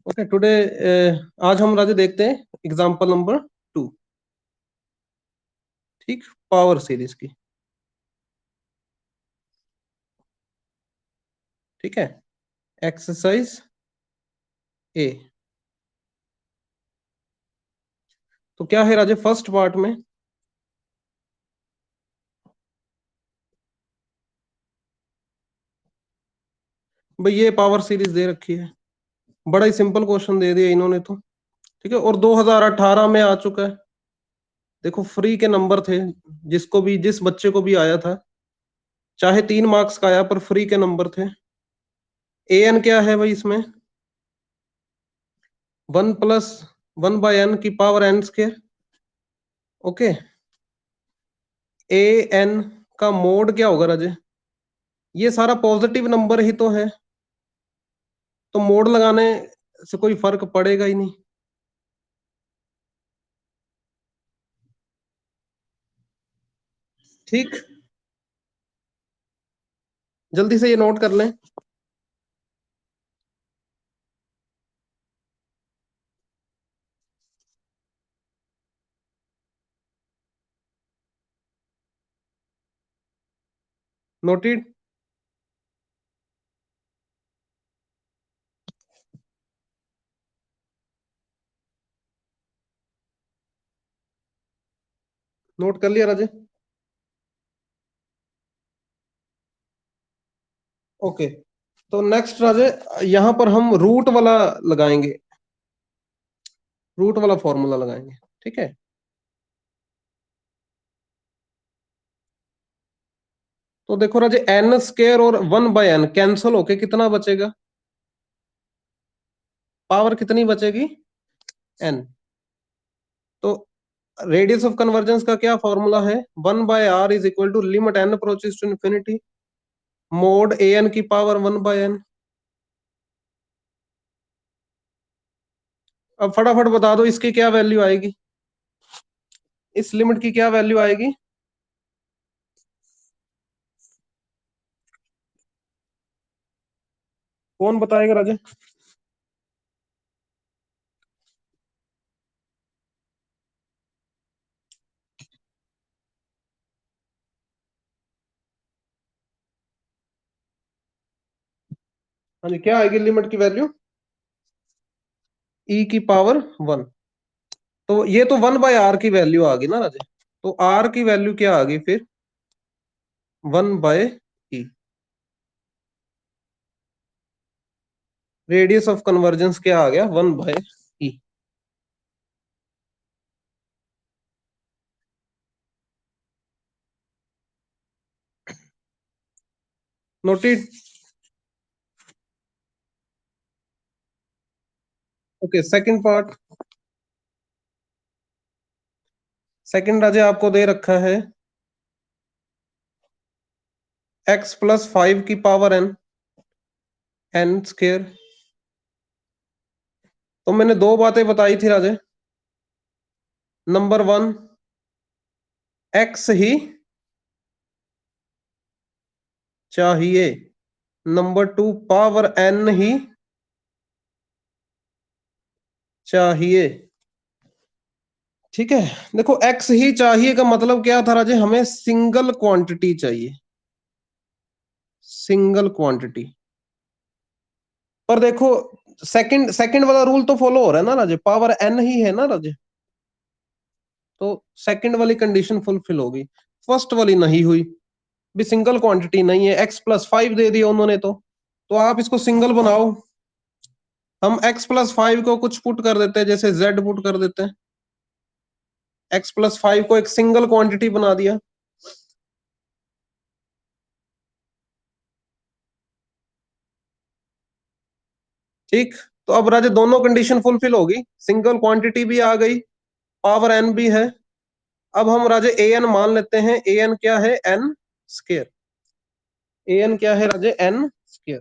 Okay today आज हम राजे देखते हैं एग्जांपल नंबर 2। ठीक, पावर सीरीज की। ठीक है, एक्सरसाइज ए। तो क्या है राजे फर्स्ट पार्ट में? भाई ये पावर सीरीज दे रखी है, बड़ा ही सिंपल क्वेश्चन दे दिया इन्होंने तो। ठीक है, और 2018 में आ चुका है। देखो फ्री के नंबर थे, जिसको भी जिस बच्चे को भी आया था, चाहे 3 मार्क्स का आया पर फ्री के नंबर थे। ए एन क्या है भाई इसमें? 1 + 1/n की power n square. Okay, A N का मोड क्या होगा राजे? ये सारा पॉजिटिव नंबर ही तो है, तो मोड लगाने से कोई फर्क पड़ेगा ही नहीं। ठीक, जल्दी से ये नोट कर लें। नोटेड। नोट कर लिया राजे? ओके, तो नेक्स्ट राजे, यहां पर हम रूट वाला लगाएंगे, रूट वाला फॉर्मूला लगाएंगे। ठीक है, तो देखो राजे एन स्केयर और 1/n कैंसल होके कितना बचेगा? पावर कितनी बचेगी? एन। तो रेडियस ऑफ कन्वर्जेंस का क्या फॉर्मूला है? 1/r = limit n approaches to infinity mod a n की पावर 1/n। अब फटाफट बता दो इसकी क्या वैल्यू आएगी, इस लिमिट की क्या वैल्यू आएगी? कौन बताएगा राजे? हाँ जी, क्या आएगी लिमिट की वैल्यू? ई की पावर 1। तो ये तो 1/r की वैल्यू आ गई ना राजे, तो r की वैल्यू क्या आ गई फिर? 1/e। रेडियस ऑफ कन्वर्जेंस क्या आ गया? 1/e। Noted. Okay, second part. Second Raje आपको दे रखा है x + 5 की पावर n स्क्वायर। तो मैंने दो बातें बताई थी राजे। नंबर 1, x ही चाहिए। नंबर 2, पावर n ही चाहिए। ठीक है, देखो x ही चाहिए का मतलब क्या था राजे? हमें सिंगल क्वांटिटी चाहिए, सिंगल क्वांटिटी। पर देखो सेकंड सेकंड वाला रूल तो फॉलो हो रहा है ना राजे, पावर n ही है ना राजे, तो सेकंड वाली कंडीशन फुलफिल होगी। फर्स्ट वाली नहीं हुई, भी सिंगल क्वांटिटी नहीं है, x + 5 दे दिया उन्होंने तो आप इसको सिंगल बनाओ। हम x + 5 को कुछ पुट कर देते हैं, जैसे z पुट कर देते हैं, x + 5 को एक सिंगल क्वांटिटी बना दिया। ठीक, तो अब राजे दोनों कंडीशन फुलफिल होगी, सिंगल क्वांटिटी भी आ गई, पावर n भी है। अब हम राजे ए एन मान लेते हैं, ए एन क्या है? n square. ए एन क्या है राजे? n square.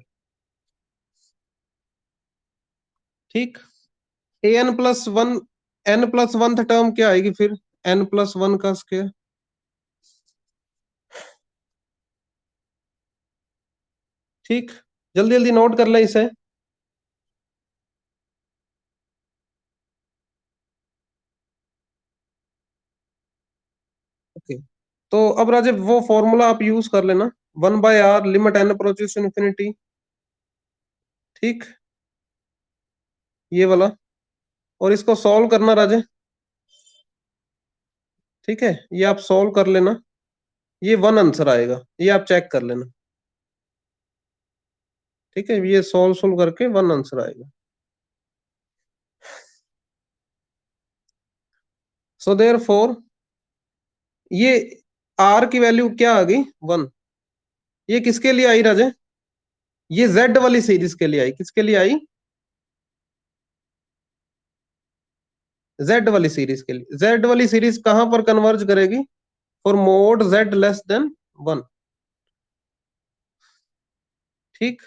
ठीक, a n plus one, n+1 term क्या आएगी फिर? n+1 का स्क्वायर। ठीक, जल्दी जल्दी नोट कर ले इसे। तो अब राजीव वो फॉर्मूला आप यूज कर लेना, 1/r limit n approaches to infinity. ठीक, ये वाला, और इसको सॉल्व करना राजे। ठीक है, ये आप सॉल्व कर लेना, ये वन आंसर आएगा, ये आप चेक कर लेना। ठीक है, ये सॉल्व सोल्व करके वन आंसर आएगा। सो देयर फोर, ये आर की वैल्यू क्या आ गई, वन। ये किसके लिए आई राजे, ये जेड वाली सीरीज के लिए आई। किसके लिए आई, जेड वाली सीरीज के लिए। जेड वाली सीरीज कहां पर कन्वर्ज करेगी, for mode Z less than one. ठीक,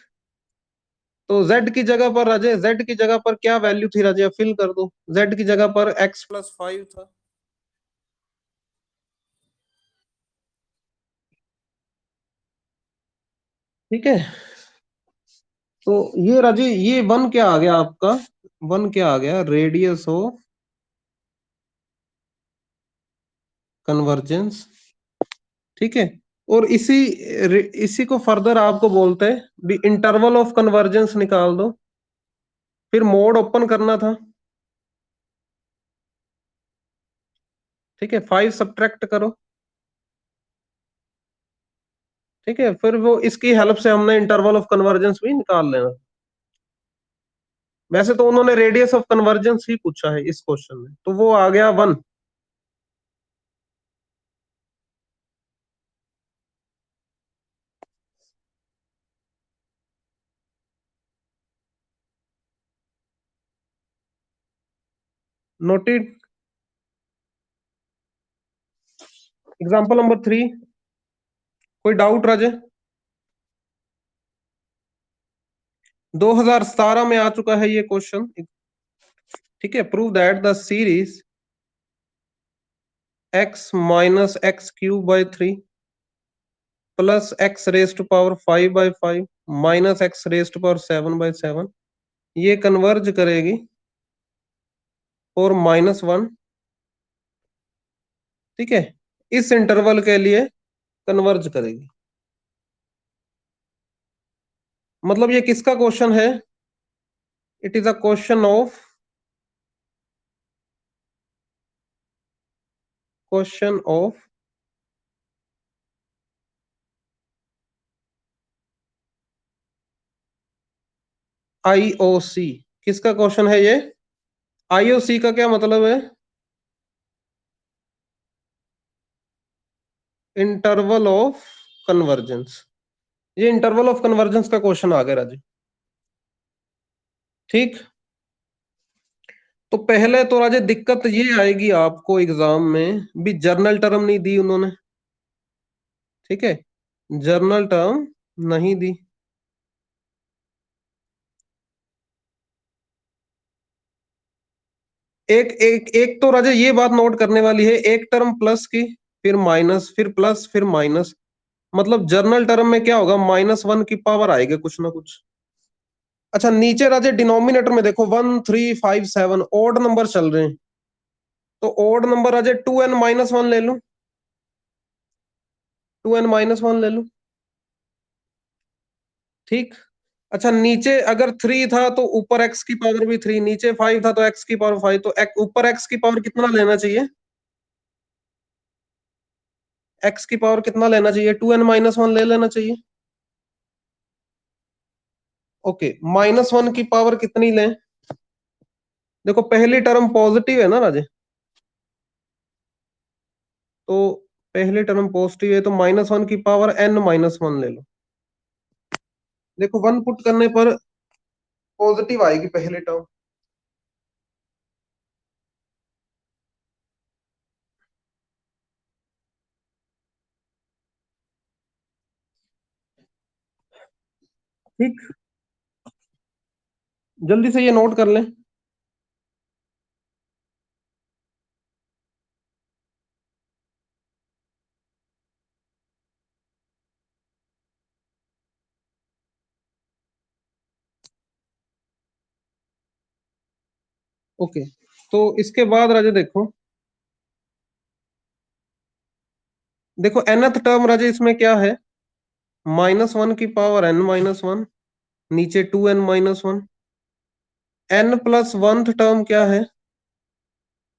तो z की जगह पर राजे, z की जगह पर क्या वैल्यू थी राजे, फिल कर दो। z की जगह पर x+5 था। ठीक है, तो ये राजे, ये वन क्या आ गया आपका, वन क्या आ गया, रेडियस ऑफ कन्वर्जेंस। ठीक है, और इसी को फर्दर आपको बोलते हैं भी इंटरवल ऑफ कन्वर्जेंस निकाल दो। फिर मोड ओपन करना था। ठीक है, 5 सब्ट्रैक्ट करो। ठीक है, फिर वो इसकी हेल्प से हमने इंटरवल ऑफ कन्वर्जेंस भी निकाल लेना। वैसे तो उन्होंने रेडियस ऑफ कन्वर्जेंस ही पूछा है इस क्वेश्चन में, तो वो आ गया वन। नोटेड। एग्जाम्पल नंबर 3, कोई डाउट राजे। 2017 में आ चुका है ये क्वेश्चन। ठीक है, prove that the series x - x³/3 plus x⁵5/5 minus x⁵7/7 ये कन्वर्ज करेगी और -1। ठीक है, इस इंटरवल के लिए कन्वर्ज करेगी। मतलब ये किसका क्वेश्चन है, it is a question of IOC. किसका क्वेश्चन है ये, आईओसी का क्या मतलब है, इंटरवल ऑफ कन्वर्जेंस। ये इंटरवल ऑफ कन्वर्जेंस का क्वेश्चन आ गया राजी। ठीक, तो पहले तो राजे दिक्कत ये आएगी आपको एग्जाम में भी, जर्नल टर्म नहीं दी उन्होंने। ठीक है, जर्नल टर्म नहीं दी। एक एक एक तो राजा ये बात नोट करने वाली है, एक टर्म प्लस की, फिर माइनस, फिर प्लस, फिर माइनस। मतलब जर्नल टर्म में क्या होगा, -1 की पावर आएगी कुछ ना कुछ। अच्छा, नीचे राजे डिनोमिनेटर में देखो 1 3 5 7 ओड नंबर चल रहे हैं, तो ओड नंबर राजे 2n - 1 ले लूं, 2n - 1 ले लूं। ठीक, अच्छा नीचे अगर 3 था तो ऊपर x की पावर भी 3, नीचे 5 था तो x की पावर 5, तो ऊपर x की पावर कितना लेना चाहिए, x की पावर कितना लेना चाहिए, 2n - 1 ले लेना चाहिए। ओके, -1 की पावर कितनी लें, देखो पहली टर्म पॉजिटिव है ना राजे, तो पहली टर्म पॉजिटिव है तो -1 की पावर n - 1 ले लो। देखो वन पुट करने पर पॉजिटिव आएगी पहली टर्म। ठीक, जल्दी से ये नोट कर लें। ओके, तो इसके बाद राजे देखो, देखो nth टर्म राजे इसमें क्या है, -1 की पावर n-1, नीचे 2n-1। n plus 1th term क्या है,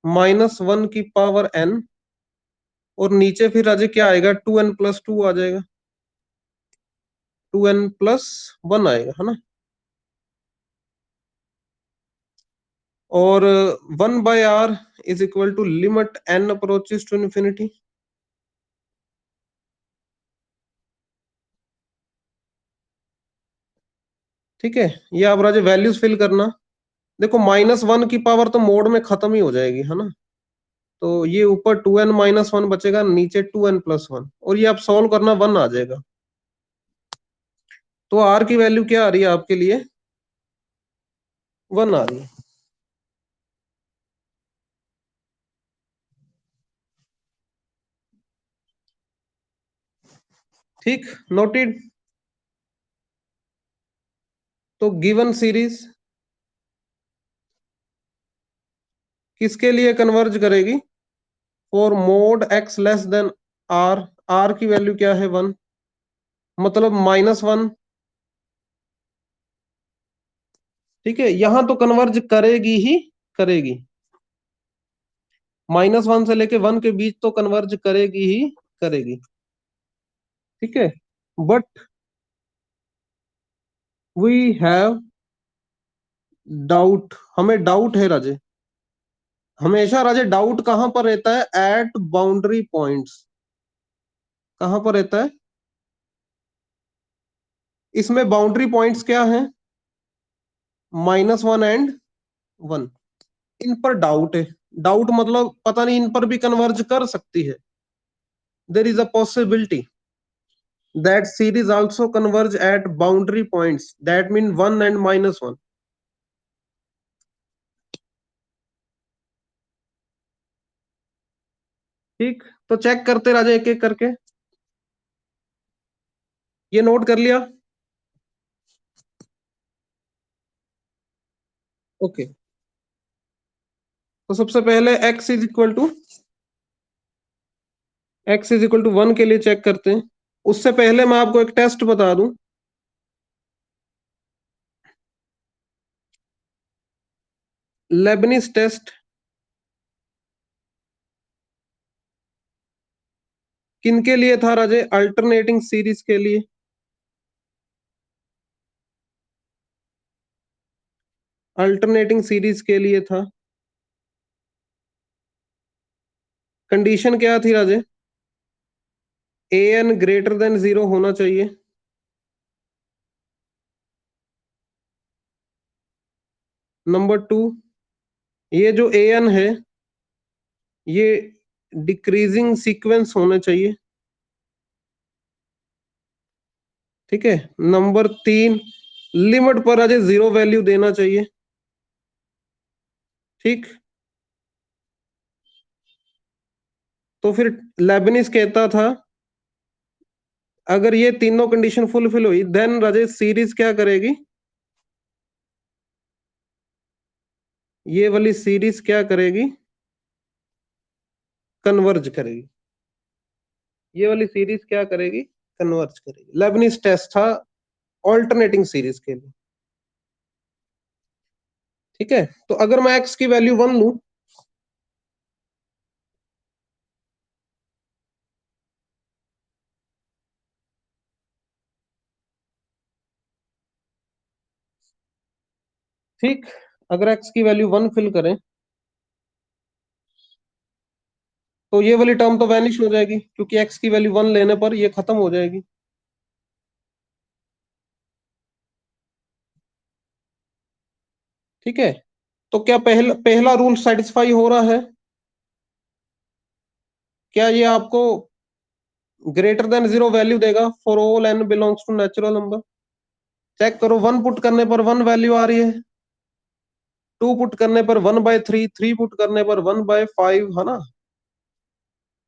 -1 की पावर n, और नीचे फिर राजे क्या आएगा, 2n+2 आ जाएगा, 2n+1 आएगा, है ना। और 1/r is equal to limit n approaches to infinity. ठीक है, ये आप राजे वैल्यूज फिल करना। देखो -1 की पावर तो मोड में खत्म ही हो जाएगी, है ना। तो ये ऊपर 2n-1 बचेगा, नीचे 2n+1, और ये आप सॉल्व करना, 1 आ जाएगा। तो r की वैल्यू क्या आ रही है आपके लिए, 1 आ रही है। ठीक, नोटेड। तो गिवन सीरीज किसके लिए कन्वर्ज करेगी, for mode x less than r, r की वैल्यू क्या है, 1, मतलब -1। ठीक है, यहां तो कन्वर्ज करेगी ही करेगी, -1 से लेके 1 के बीच तो कन्वर्ज करेगी ही करेगी। ठीक है, बट वी हैव डाउट, हमें डाउट है राजे। हमेशा राजे डाउट कहां पर रहता है, एट बाउंड्री पॉइंट्स। कहां पर रहता है, इसमें बाउंड्री पॉइंट्स क्या है, -1 एंड 1। इन पर डाउट है, डाउट मतलब पता नहीं इन पर भी कन्वर्ज कर सकती है। There is a possibility that series also converge at boundary points, that mean 1 and -1। ठीक, तो चेक करते राजा एक एक करके। ये नोट कर लिया, ओके। तो सबसे पहले x इज इक्वल टू 1 के लिए चेक करते हैं। उससे पहले मैं आपको एक टेस्ट बता दूं, लेबनिज टेस्ट किनके लिए था राजे, अल्टरनेटिंग सीरीज के लिए। अल्टरनेटिंग सीरीज के लिए था। कंडीशन क्या थी राजे, an ग्रेटर देन 0 होना चाहिए। नंबर 2, ये जो an है ये डिक्रीजिंग सीक्वेंस होने चाहिए। ठीक है, नंबर 3, लिमिट पर आज 0 वैल्यू देना चाहिए। ठीक, तो फिर लेबनिज कहता था अगर ये तीनों कंडीशन फुलफिल हुई देन राजेश सीरीज क्या करेगी, ये वाली सीरीज क्या करेगी, कन्वर्ज करेगी। ये वाली सीरीज क्या करेगी, कन्वर्ज करेगी। लेबनिज टेस्ट था ऑल्टरनेटिंग सीरीज के लिए। ठीक है, तो अगर मैं एक्स की वैल्यू 1 लूं, ठीक, अगर एक्स की वैल्यू 1 फिल करें तो ये वाली टर्म तो वैनिश हो जाएगी, क्योंकि एक्स की वैल्यू 1 लेने पर ये खत्म हो जाएगी। ठीक है, तो क्या पहला पहला रूल सेटिस्फाई हो रहा है, क्या ये आपको ग्रेटर देन 0 वैल्यू देगा for all n belongs to natural number. Check करो, 1 पुट करने पर 1 वैल्यू आ रही है, 2 पुट करने पर 1/3, 3 पुट करने पर 1/5, है ना।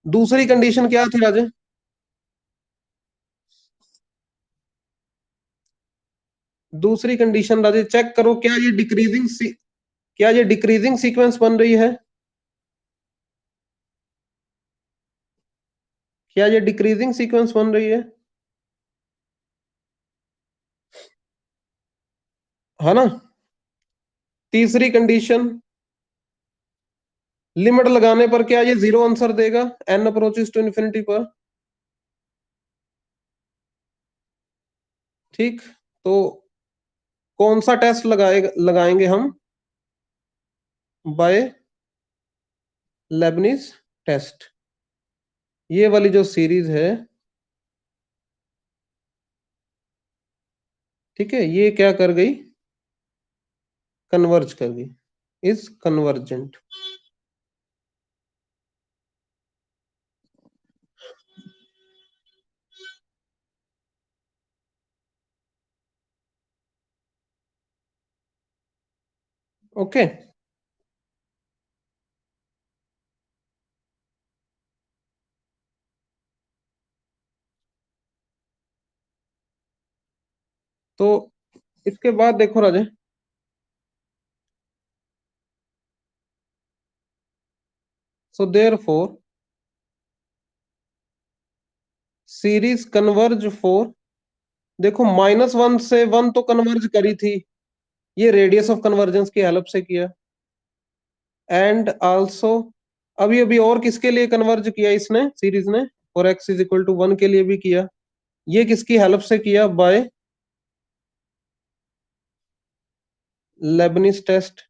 दूसरी कंडीशन क्या थी राजे, दूसरी कंडीशन राजे चेक करो, क्या ये डिक्रीजिंग सीक्वेंस बन रही है, क्या ये डिक्रीजिंग सीक्वेंस बन रही है ना? तीसरी कंडीशन, लिमिट लगाने पर क्या ये जीरो आंसर देगा एन अप्रोचेस टू इन्फिनिटी पर? ठीक। तो कौन सा टेस्ट लगाएंगे हम? By Leibniz test. ये वाली जो सीरीज है, ठीक है, ये क्या कर गई? कन्वर्ज कर गई, इज कन्वर्जेंट। ओके। तो इसके बाद देखो Raje, so therefore series converge for, देखो -1 से 1 तो कन्वर्ज करी थी, ये रेडियस ऑफ कन्वर्जेंस की हेल्प से किया। एंड आल्सो अभी अभी और किसके लिए कन्वर्ज किया इसने, सीरीज ने? और x इज इक्वल टू 1 के लिए भी किया। ये किसकी हेल्प से किया? By Leibniz test.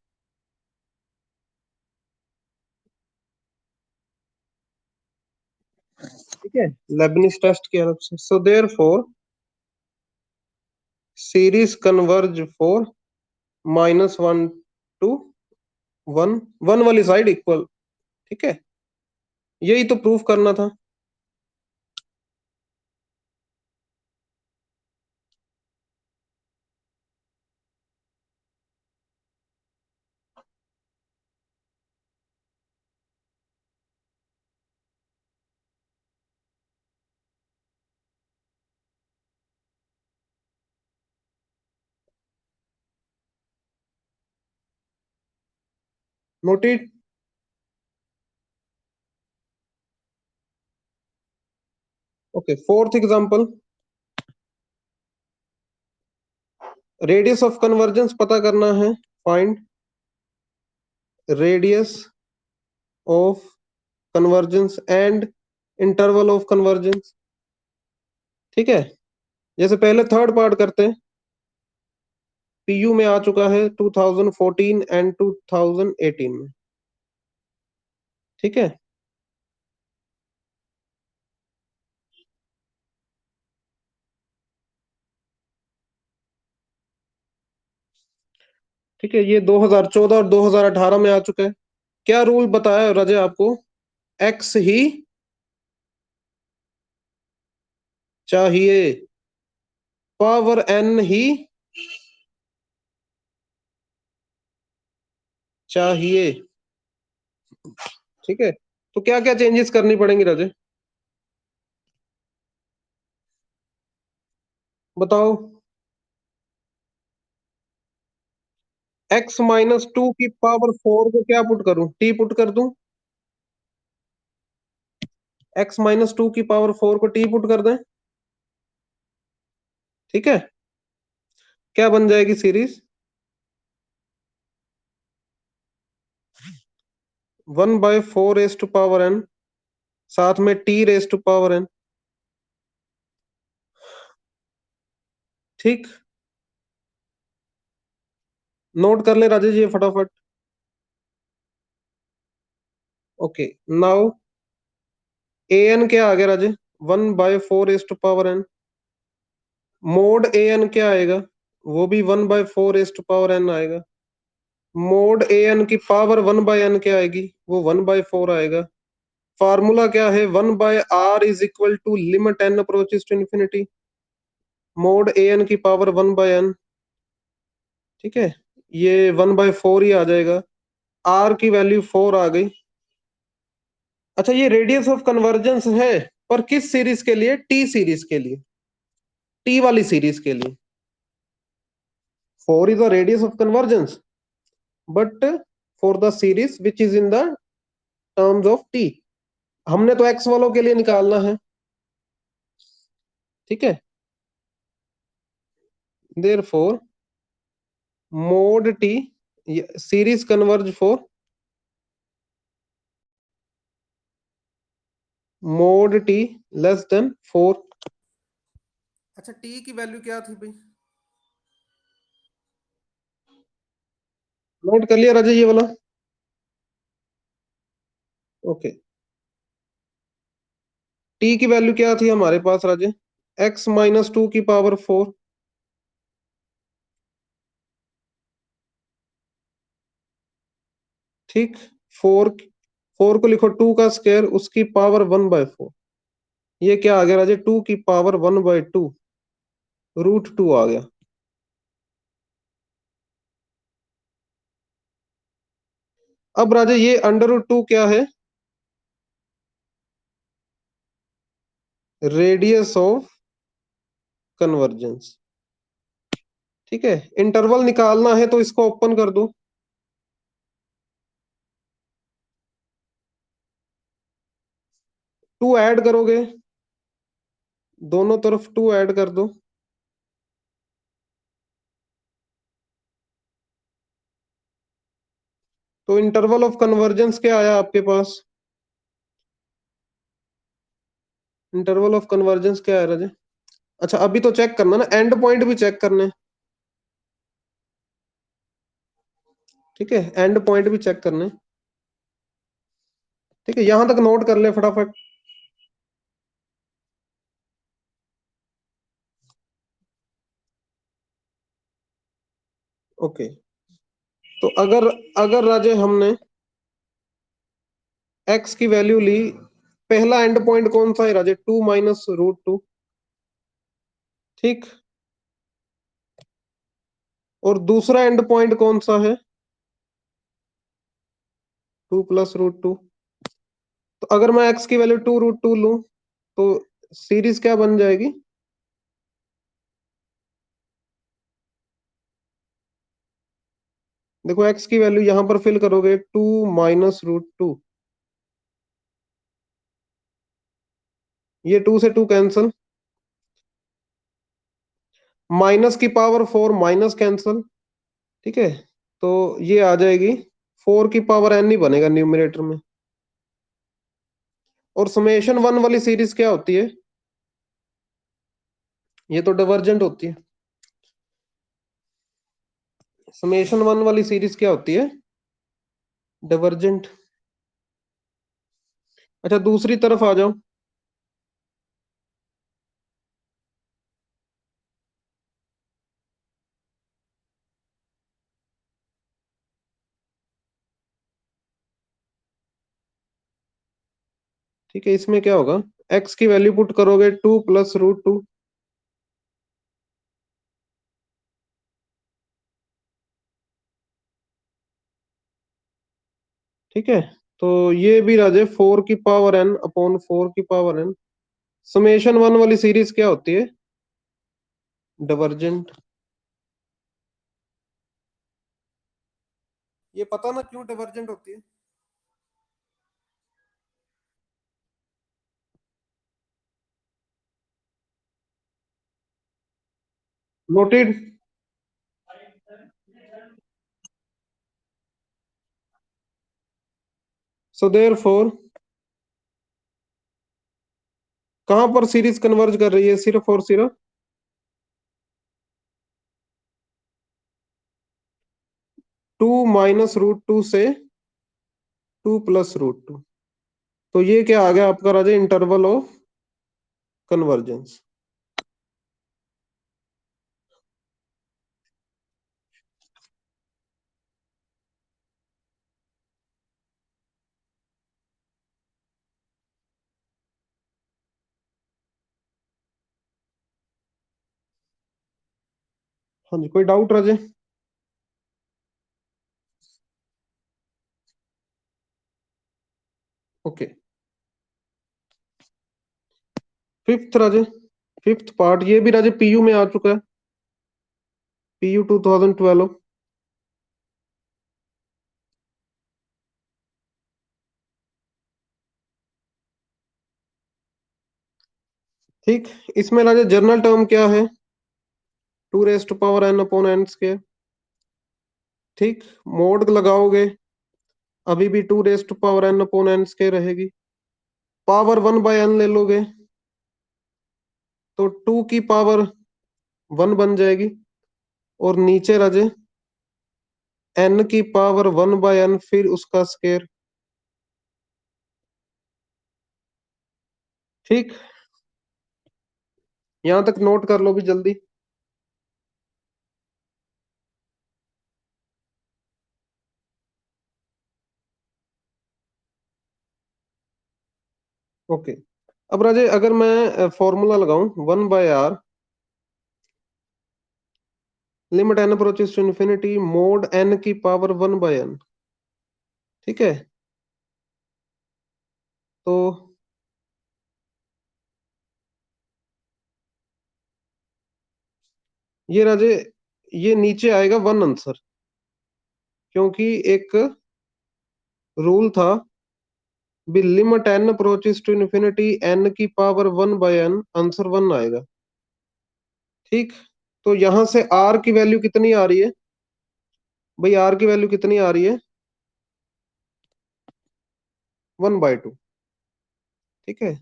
ठीक है, लेबनिज टेस्ट की हेल्प से। So therefore series converge for -1 to 1, 1 वाली साइड इक्वल। ठीक है, यही तो प्रूफ करना था। Noted. Okay, fourth example, radius of convergence पता करना है। Find radius of convergence and interval of convergence. ठीक है, जैसे पहले थर्ड पार्ट करते हैं। पीयू में आ चुका है 2014 एंड 2018 में। ठीक है, ठीक है, ये 2014 और 2018 में आ चुका है। क्या रूल बताया रजे आपको? एक्स ही चाहिए, पावर एन ही चाहिए। ठीक है, तो क्या क्या चेंजेस करनी पड़ेंगी रजे, बताओ? x-2 की पावर 4 को क्या पुट करूं? टी पुट कर दूं? x-2 की पावर 4 को टी पुट कर दें? ठीक है, क्या बन जाएगी series? 1/4 raise to power n, साथ में t raise to power n। ठीक, नोट कर ले राजेश जी ये फटाफट। ओके, नाउ ए एन क्या आ गया Raje? 1/4 raise to power n। Mod a n क्या आएगा? वो भी 1/4 रेज टू पावर n आएगा। मोड ए एन की पावर 1/n क्या आएगी? वो 1/4 आएगा। फार्मूला क्या है? 1/r is equal to limit n approaches to infinity, mod a n की पावर 1/n। ठीक है, ये 1/4 ही आ जाएगा। आर की वैल्यू 4 आ गई। अच्छा, ये रेडियस ऑफ कन्वर्जेंस है, पर किस सीरीज के लिए? टी सीरीज के लिए, टी वाली सीरीज के लिए। 4 is the radius of convergence, but for the series which is in the terms of T. हमने तो एक्स वालों के लिए निकालना है, ठीक है। Therefore mod t series converge for mod t less than 4। अच्छा, टी की वैल्यू क्या थी भाई? नोट कर लिया राजा ये वाला? ओके। टी की वैल्यू क्या थी हमारे पास राजे? x-2 की पावर 4। ठीक। फोर, फोर को लिखो 2 का स्क्वायर, उसकी पावर 1/4। ये क्या आ गया राजे? 2 की पावर 1/2, √2 आ गया। अब राजे ये √2 क्या है? Radius of convergence. ठीक है। इंटरवल निकालना है तो इसको ओपन कर दो। 2 ऐड करोगे, दोनों तरफ 2 ऐड कर दो। तो इंटरवल ऑफ कन्वर्जेंस क्या आया आपके पास? इंटरवल ऑफ कन्वर्जेंस क्या है राजे? अच्छा अभी तो चेक करना ना, एंड पॉइंट भी चेक करने। ठीक है, एंड पॉइंट भी चेक करने। ठीक है, यहां तक नोट कर ले फटाफट। ओके। तो अगर अगर राजे हमने एक्स की वैल्यू ली, पहला एंड पॉइंट कौन सा है राजे? 2 - √2। ठीक। और दूसरा एंड पॉइंट कौन सा है? 2 + √2। तो अगर मैं एक्स की वैल्यू 2 √2 लूं तो सीरीज क्या बन जाएगी? देखो एक्स की वैल्यू यहां पर फिल करोगे, 2 - √2। ये 2 से 2 कैंसल, -की पावर 4 माइनस कैंसल। ठीक है। तो ये आ जाएगी 4 की पावर n ही बनेगा न्यूमरेटर में। और समेशन 1 वाली सीरीज क्या होती है? ये तो डाइवर्जेंट होती है। समेशन 1 वाली सीरीज क्या होती है? डाइवर्जेंट। अच्छा दूसरी तरफ आ जाओ। ठीक है, इसमें क्या होगा? एक्स की वैल्यू पुट करोगे 2 + √2। ठीक है। तो ये भी राजे 4 की पावर n/4 की पावर n। समेशन 1 वाली सीरीज क्या होती है? डाइवर्जेंट। ये पता ना क्यों डाइवर्जेंट होती है? नोटेड। सो देयरफॉर कहां पर सीरीज कन्वर्ज कर रही है? सिर्फ और सिर्फ 2 - √2 से 2 + √2। तो ये क्या आ गया आपका राजा? Interval of convergence. हाँ जी, कोई डाउट राजे? ओके। फिफ्थ राजे, फिफ्थ पार्ट ये भी राजे पीयू में आ चुका है। पीयू 2012। ठीक, इसमें राजा जनरल टर्म क्या है? 2 raised to power n/n square. ठीक, मोड लगाओगे, अभी भी 2 raised to power n/n square रहेगी। पावर 1/n ले लोगे तो 2 की पावर 1 बन जाएगी, और नीचे राजे n की पावर 1/n फिर उसका स्क्वायर। ठीक, यहां तक नोट कर लो भी जल्दी। ओके, अब राजे अगर मैं फॉर्मूला लगाऊं 1/r limit n approaches to infinity mod n की पावर 1/n। ठीक है, तो ये राजे ये नीचे आएगा 1 आंसर, क्योंकि एक रूल था भी limit n approaches to infinity n की पावर 1/n आंसर 1 आएगा। ठीक, तो यहां से r की वैल्यू कितनी आ रही है भाई? r की वैल्यू कितनी आ रही है? 1/2। ठीक है,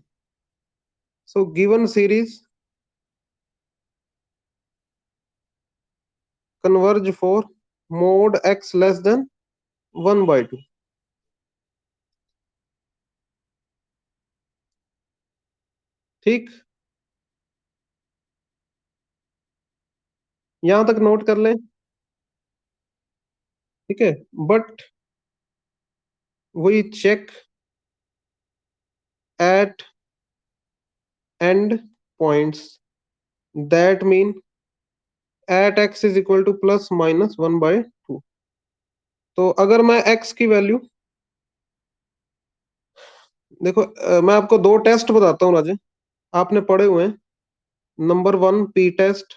so given series converge for mode x less than 1/2। ठीक, यहां तक नोट कर लें। ठीक है, बट वही check at end points, that mean at x is equal to plus minus 1/2। तो अगर मैं x की वैल्यू देखो, मैं आपको दो टेस्ट बताता हूँ राजे, आपने पढ़े हुए हैं। Number 1 P test.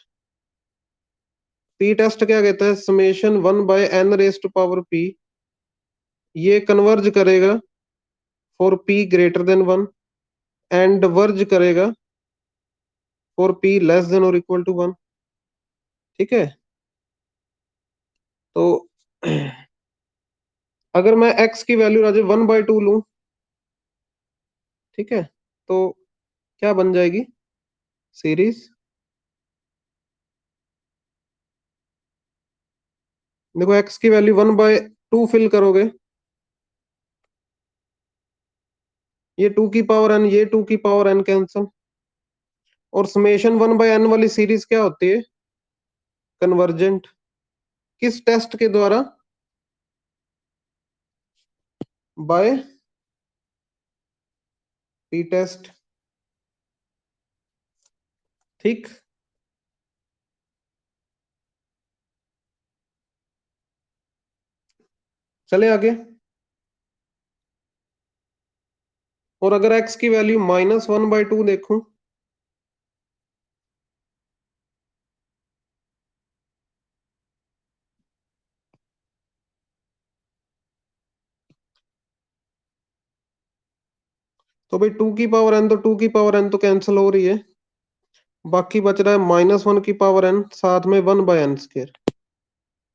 P test क्या कहता है? समेशन 1/n⁻p ये कन्वर्ज करेगा for p greater than 1 and diverge करेगा फॉर p लेस देन और इक्वल टू 1। ठीक है, तो अगर मैं x की वैल्यू राजे 1/2 लूं, ठीक है, तो क्या बन जाएगी सीरीज? देखो x की वैल्यू 1/2 फिल करोगे, ये 2 की पावर n, ये 2 की पावर n कैंसल, और समेशन 1/n वाली सीरीज क्या होती है? कन्वर्जेंट। किस टेस्ट के द्वारा? By P test. ठीक, चले आगे। और अगर x की वैल्यू -1/2 देखूं, तो भाई 2 की पावर n, तो 2 की पावर n तो कैंसिल हो रही है, बाकी बच रहा है -1 की पावर n साथ में 1/n²।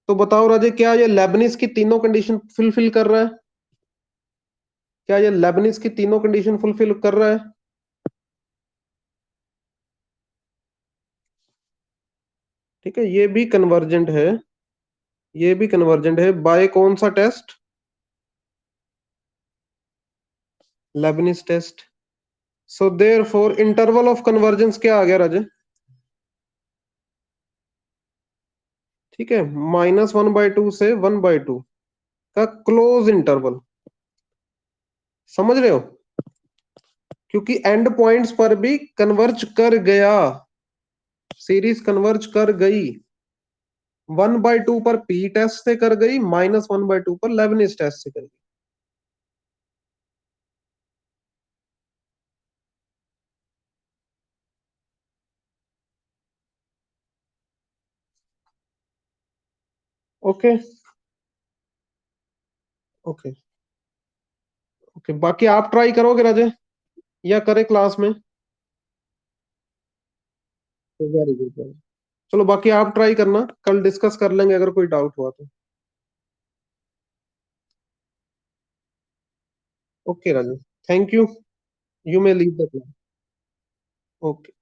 तो बताओ राजे, क्या ये लेबनिज की तीनों कंडीशन फुलफिल कर रहा है? क्या ये लेबनिज की तीनों कंडीशन फुलफिल कर रहा है? ठीक है, ये भी कन्वर्जेंट है, ये भी कन्वर्जेंट है बाय कौन सा test? Leibniz test. So therefore interval of convergence क्या आ गया राजे? ठीक है, -1/2 से 1/2 का क्लोज इंटरवल। समझ रहे हो? क्योंकि एंड पॉइंट्स पर भी कन्वर्ज कर गया, सीरीज कन्वर्ज कर गई। 1/2 पर पी टेस्ट से कर गई, -1/2 पर लेबनिज टेस्ट से कर गई। ओके, ओके, ओके, बाकी आप ट्राई करोगे राजे या करे क्लास में? Very good. चलो बाकी आप ट्राई करना, कल डिस्कस कर लेंगे अगर कोई डाउट हुआ तो। Okay Raju, thank you. You may leave the class. Okay.